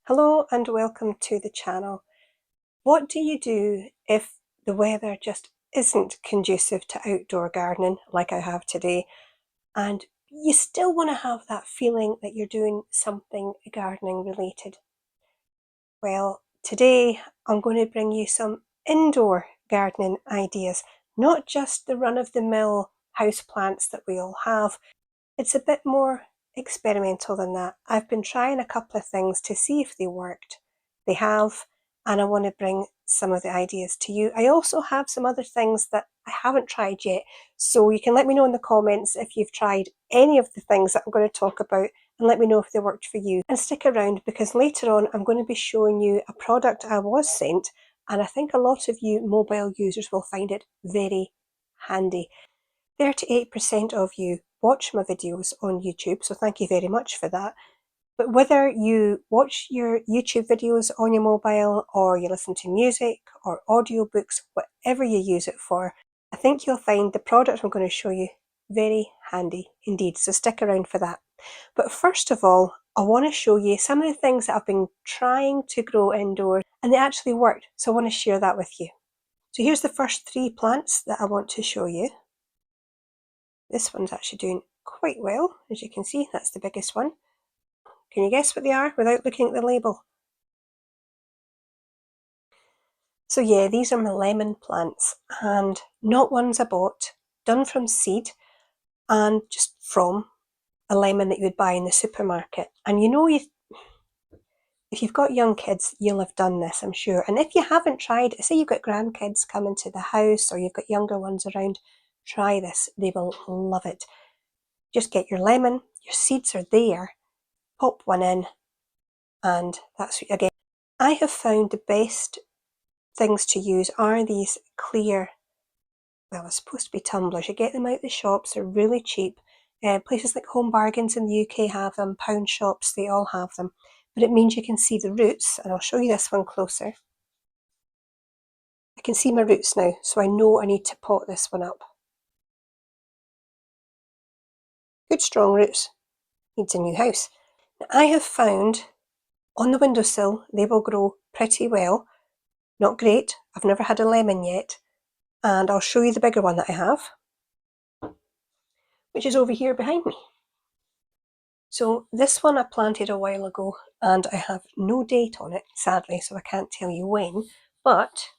Hello and welcome to the channel. What do you do if the weather just isn't conducive to outdoor gardening like I have today, and you still want to have that feeling that you're doing something gardening related? Well, today I'm going to bring you some indoor gardening ideas, not just the run-of-the-mill houseplants that we all have. It's a bit more experimental than that. I've been trying a couple of things to see if they worked. They have, and I want to bring some of the ideas to you. I also have some other things that I haven't tried yet, so you can let me know in the comments if you've tried any of the things that I'm going to talk about, and let me know if they worked for you. And stick around, because later on I'm going to be showing you a product I was sent, and I think a lot of you mobile users will find it very handy. 38% of you watch my videos on YouTube, so thank you very much for that. But whether you watch your YouTube videos on your mobile, or you listen to music or audiobooks, whatever you use it for, I think you'll find the product I'm going to show you very handy indeed, so stick around for that. But first of all, I want to show you some of the things that I've been trying to grow indoors and they actually worked, so I want to share that with you. So here's the first 3 plants that I want to show you. This one's actually doing quite well, as you can see. That's the biggest one. Can you guess what they are without looking at the label? So yeah, these are my lemon plants, and not ones I bought, done from seed and just from a lemon that you would buy in the supermarket. And you know, if you've got young kids, you'll have done this, I'm sure. And if you haven't tried it, say you've got grandkids coming to the house or you've got younger ones around, try this. They will love it. Just get your lemon, your seeds are there, pop one in, and that's, again, I have found the best things to use are these clear, well, it's supposed to be tumblers. You get them out the shops, they're really cheap. Places like Home Bargains in the UK have them, pound shops, they all have them. But it means you can see the roots, and I'll show you this one closer. I can see my roots now, so I know I need to pot this one up. Good strong roots, needs a new house. Now, I have found on the windowsill they will grow pretty well. Not great, I've never had a lemon yet, and I'll show you the bigger one that I have, which is over here behind me. So this one I planted a while ago, and I have no date on it, sadly, so I can't tell you when, but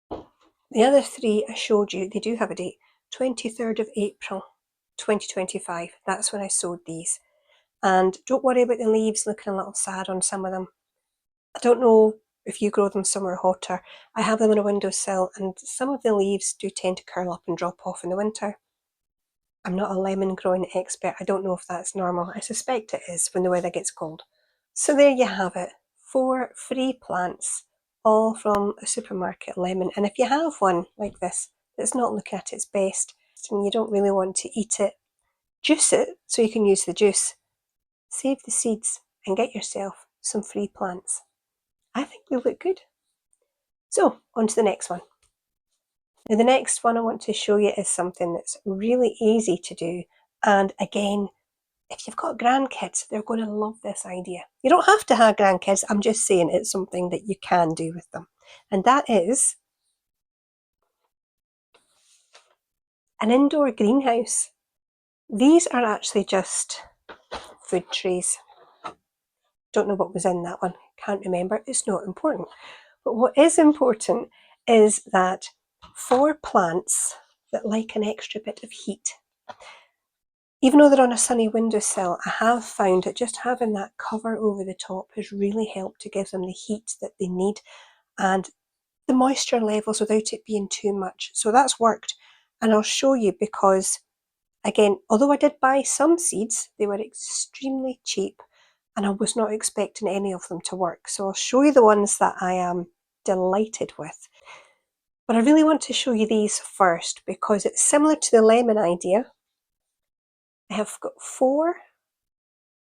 the other 3 I showed you, they do have a date, 23rd of April 2025, that's when I sowed these. And don't worry about the leaves looking a little sad on some of them. I don't know if you grow them somewhere hotter. I have them on a windowsill, and some of the leaves do tend to curl up and drop off in the winter. I'm not a lemon growing expert. I don't know if that's normal. I suspect it is when the weather gets cold. So there you have it. 4 free plants, all from a supermarket lemon. And if you have one like this that's not looking at its best and you don't really want to eat it, juice it so you can use the juice. Save the seeds and get yourself some free plants. I think they look good. So on to the next one. Now the next one I want to show you is something that's really easy to do, and again, if you've got grandkids, they're going to love this idea. You don't have to have grandkids, I'm just saying it's something that you can do with them. And that is an indoor greenhouse. These are actually just food trays. Don't know what was in that one, can't remember, it's not important. But what is important is that for plants that like an extra bit of heat, even though they're on a sunny windowsill, I have found that just having that cover over the top has really helped to give them the heat that they need and the moisture levels without it being too much. So that's worked, and I'll show you, because again, although I did buy some seeds, they were extremely cheap and I was not expecting any of them to work. So I'll show you the ones that I am delighted with. But I really want to show you these first because it's similar to the lemon idea. I have got 4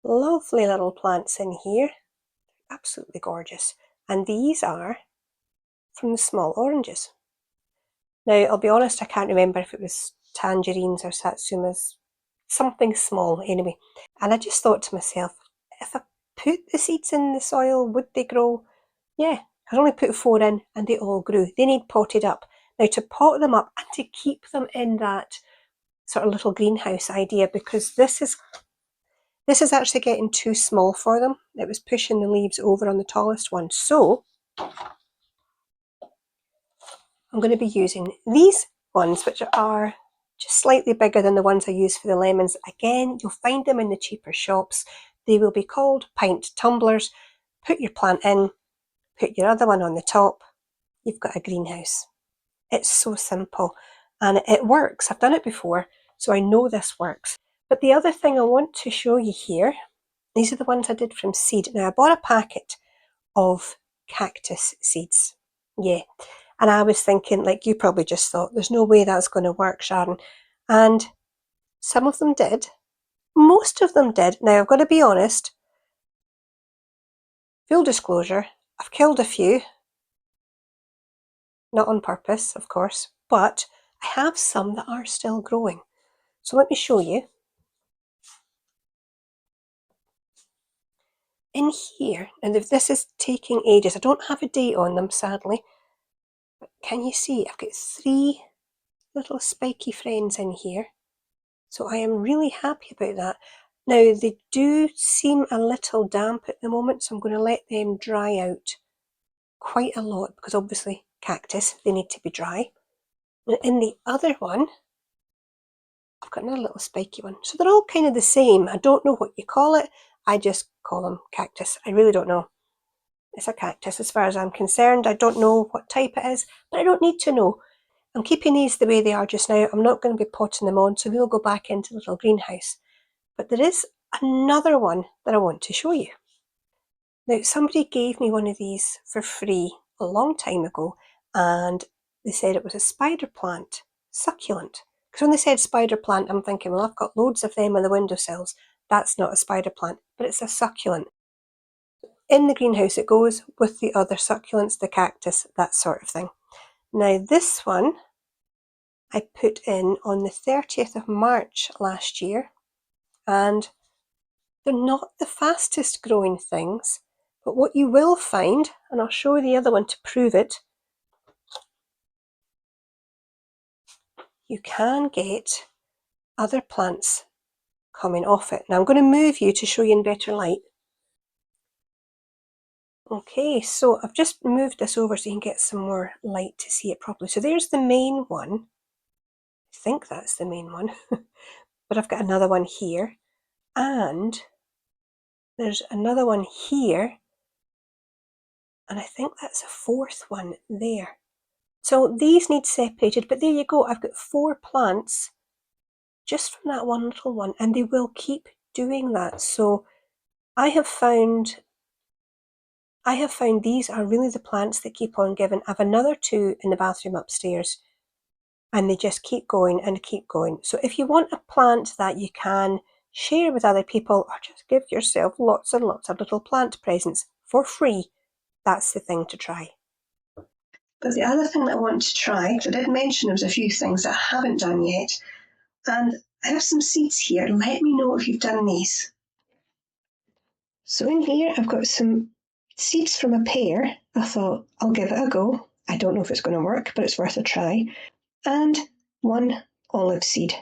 lovely little plants in here, absolutely gorgeous, and these are from the small oranges. Now I'll be honest, I can't remember if it was tangerines or satsumas, something small anyway, and I just thought to myself, if I put the seeds in the soil, would they grow? Yeah, I only put 4 in and they all grew. They need potted up. Now to pot them up and to keep them in that sort of little greenhouse idea, because this is actually getting too small for them. It was pushing the leaves over on the tallest one. So I'm going to be using these ones, which are just slightly bigger than the ones I use for the lemons. Again, you'll find them in the cheaper shops. They will be called pint tumblers. Put your plant in, put your other one on the top. You've got a greenhouse. It's so simple and it works. I've done it before, so I know this works. But the other thing I want to show you here, these are the ones I did from seed. Now I bought a packet of cactus seeds. Yeah. And I was thinking, like you probably just thought, there's no way that's going to work, Sharon. And some of them did. Most of them did. Now, I've got to be honest. Full disclosure, I've killed a few. Not on purpose, of course. But I have some that are still growing. So let me show you. In here, and if this is taking ages, I don't have a date on them, sadly. But can you see? I've got 3 little spiky friends in here. So I am really happy about that. Now they do seem a little damp at the moment, so I'm going to let them dry out quite a lot, because obviously cactus, they need to be dry. And in the other one, I've got another little spiky one. So they're all kind of the same. I don't know what you call it. I just call them cactus. I really don't know. It's a cactus as far as I'm concerned. I don't know what type it is, but I don't need to know. I'm keeping these the way they are just now. I'm not going to be potting them on, so we'll go back into the little greenhouse. But there is another one that I want to show you. Now, somebody gave me one of these for free a long time ago, and they said it was a spider plant succulent. Because when they said spider plant, I'm thinking, well, I've got loads of them on the windowsills. That's not a spider plant, but it's a succulent. In the greenhouse it goes with the other succulents, the cactus, that sort of thing. Now this one I put in on the 30th of March last year, and they're not the fastest growing things, but what you will find, and I'll show you the other one to prove it, you can get other plants coming off it. Now I'm going to move you to show you in better light. Okay, so I've just moved this over so you can get some more light to see it properly. So there's the main one. I think that's the main one. But I've got another one here. And there's another one here. And I think that's a 4th one there. So these need separated, but there you go. I've got 4 plants just from that one little one, and they will keep doing that. So I have found these are really the plants that keep on giving. I have another 2 in the bathroom upstairs, and they just keep going and keep going. So if you want a plant that you can share with other people, or just give yourself lots and lots of little plant presents for free, that's the thing to try. But the other thing that I want to try, because I did mention there's a few things that I haven't done yet, and I have some seeds here. Let me know if you've done these. So in here I've got some seeds from a pear. I thought I'll give it a go. I don't know if it's going to work, but it's worth a try. And 1 olive seed.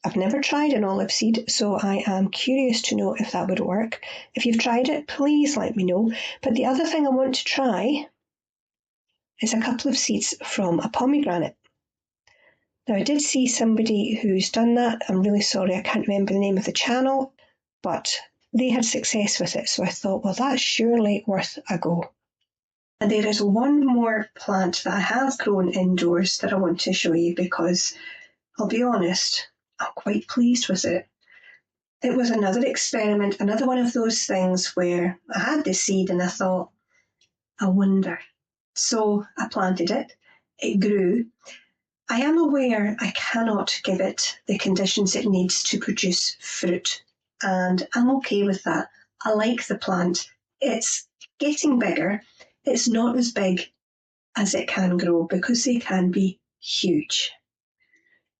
I've never tried an olive seed, so I am curious to know if that would work. If you've tried it, please let me know. But the other thing I want to try is a couple of seeds from a pomegranate. Now, I did see somebody who's done that. I'm really sorry, I can't remember the name of the channel, but they had success with it. So I thought, well, that's surely worth a go. And there is one more plant that I have grown indoors that I want to show you, because I'll be honest, I'm quite pleased with it. It was another experiment, another one of those things where I had the seed and I thought, I wonder. So I planted it, it grew. I am aware I cannot give it the conditions it needs to produce fruit, and I'm okay with that. I like the plant. It's getting bigger. It's not as big as it can grow because they can be huge.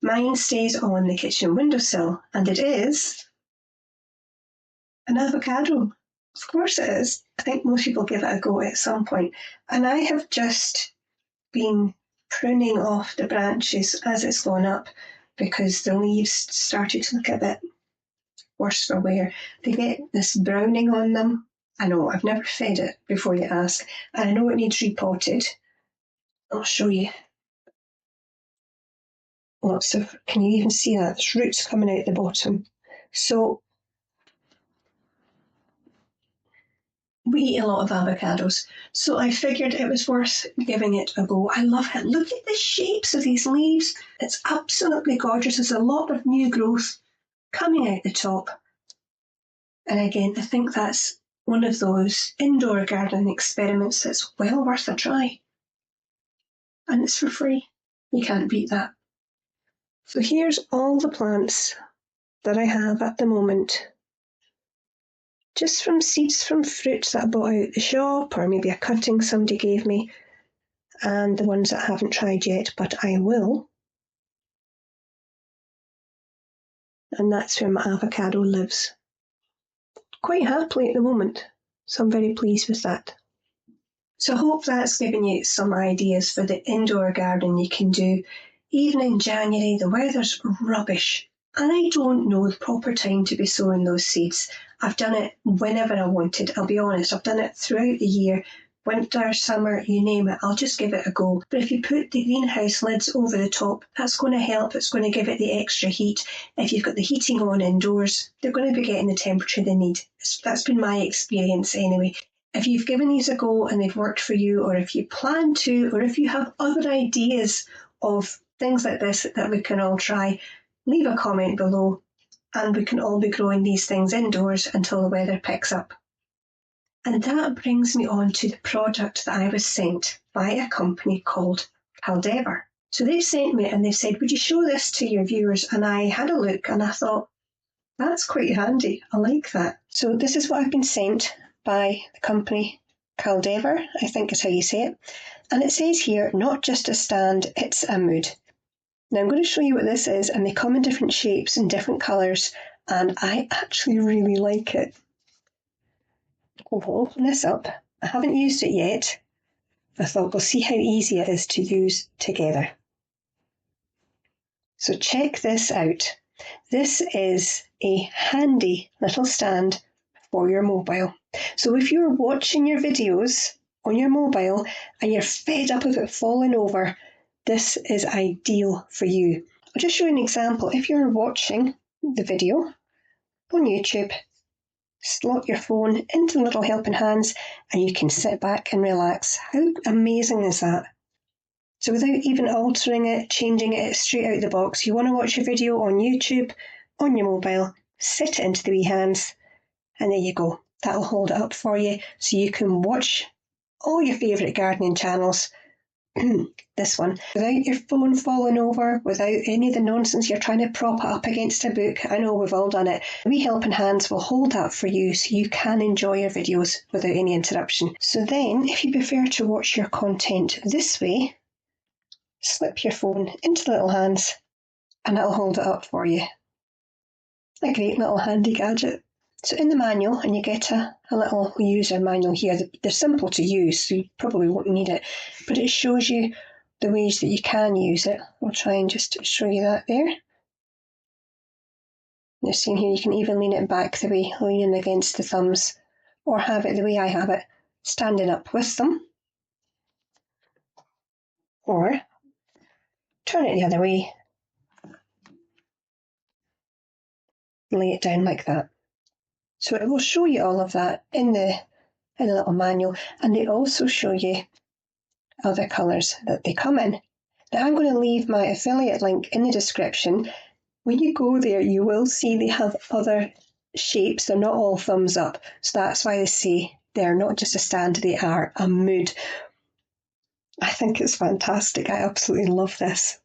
Mine stays on the kitchen windowsill, and it is an avocado. Of course it is. I think most people give it a go at some point. And I have just been pruning off the branches as it's gone up because the leaves started to look a bit worse for wear. They get this browning on them. I know, I've never fed it before you ask. And I know it needs repotted. I'll show you. Lots of, can you even see that? There's roots coming out the bottom. So we eat a lot of avocados. So I figured it was worth giving it a go. I love it. Look at the shapes of these leaves. It's absolutely gorgeous. There's a lot of new growth coming out the top. And again, I think that's one of those indoor gardening experiments that's well worth a try. And it's for free. You can't beat that. So here's all the plants that I have at the moment. Just from seeds from fruit that I bought out the shop, or maybe a cutting somebody gave me, and the ones that I haven't tried yet, but I will. And that's where my avocado lives. Quite happily at the moment, so I'm very pleased with that. So I hope that's given you some ideas for the indoor garden you can do. Even in January, the weather's rubbish. I don't know the proper time to be sowing those seeds. I've done it whenever I wanted. I'll be honest, I've done it throughout the year. Winter, summer, you name it, I'll just give it a go. But if you put the greenhouse lids over the top, that's going to help. It's going to give it the extra heat. If you've got the heating on indoors, they're going to be getting the temperature they need. That's been my experience anyway. If you've given these a go and they've worked for you, or if you plan to, or if you have other ideas of things like this that we can all try, leave a comment below and we can all be growing these things indoors until the weather picks up. And that brings me on to the product that I was sent by a company called Caldever. So they sent me and they said, would you show this to your viewers? And I had a look and I thought, that's quite handy. I like that. So this is what I've been sent by the company Caldever, I think is how you say it. And it says here, not just a stand, it's a mood. Now I'm going to show you what this is, and they come in different shapes and different colours, and I actually really like it. I'll open this up. I haven't used it yet. I thought we'll see how easy it is to use together. So check this out. This is a handy little stand for your mobile. So if you're watching your videos on your mobile and you're fed up of it falling over, this is ideal for you. I'll just show you an example. If you're watching the video on YouTube, slot your phone into the little helping hands and you can sit back and relax. How amazing is that? So without even altering it, changing it straight out of the box, you want to watch your video on YouTube, on your mobile, sit it into the wee hands, and there you go. That'll hold it up for you so you can watch all your favourite gardening channels. This one, without your phone falling over, without any of the nonsense you're trying to prop it up against a book. I know we've all done it. We helping hands will hold that for you so you can enjoy your videos without any interruption. So then, if you prefer to watch your content this way, slip your phone into the little hands and it'll hold it up for you. A great little handy gadget. So in the manual, and you get a little user manual here, they're simple to use, so you probably won't need it, but it shows you the ways that you can use it. I'll try and just show you that there. You're seeing here you can even lean it back the way, leaning against the thumbs, or have it the way I have it, standing up with them, or turn it the other way, lay it down like that. So it will show you all of that in the little manual, and they also show you other colours that they come in. Now I'm going to leave my affiliate link in the description. When you go there, you will see they have other shapes. They're not all thumbs up, so that's why they say they're not just a stand, they are a mood. I think it's fantastic. I absolutely love this.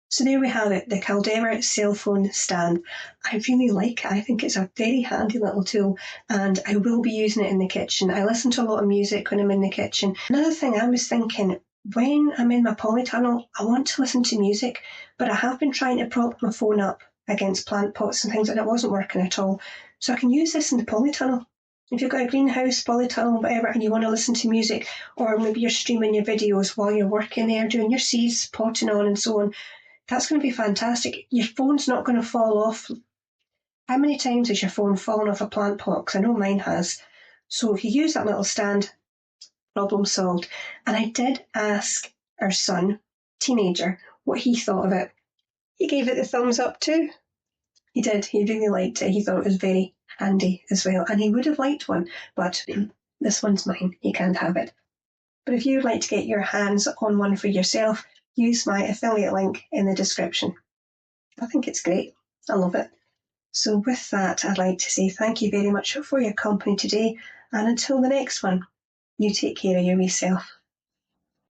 So there we have it, the Caldever cell phone stand. I really like it. I think it's a very handy little tool and I will be using it in the kitchen. I listen to a lot of music when I'm in the kitchen. Another thing I was thinking, when I'm in my polytunnel, I want to listen to music, but I have been trying to prop my phone up against plant pots and things, and it wasn't working at all. So I can use this in the polytunnel. If you've got a greenhouse, polytunnel, whatever, and you want to listen to music, or maybe you're streaming your videos while you're working there, doing your seeds, potting on and so on, that's going to be fantastic. Your phone's not going to fall off. How many times has your phone fallen off a plant pot? Because I know mine has. So if you use that little stand, problem solved. And I did ask our son, teenager, what he thought of it. He gave it the thumbs up too. He did. He really liked it. He thought it was very handy as well. And he would have liked one, but this one's mine. He can't have it. But if you'd like to get your hands on one for yourself, use my affiliate link in the description. I think it's great. I love it. So with that, I'd like to say thank you very much for your company today. And until the next one, you take care of your wee self.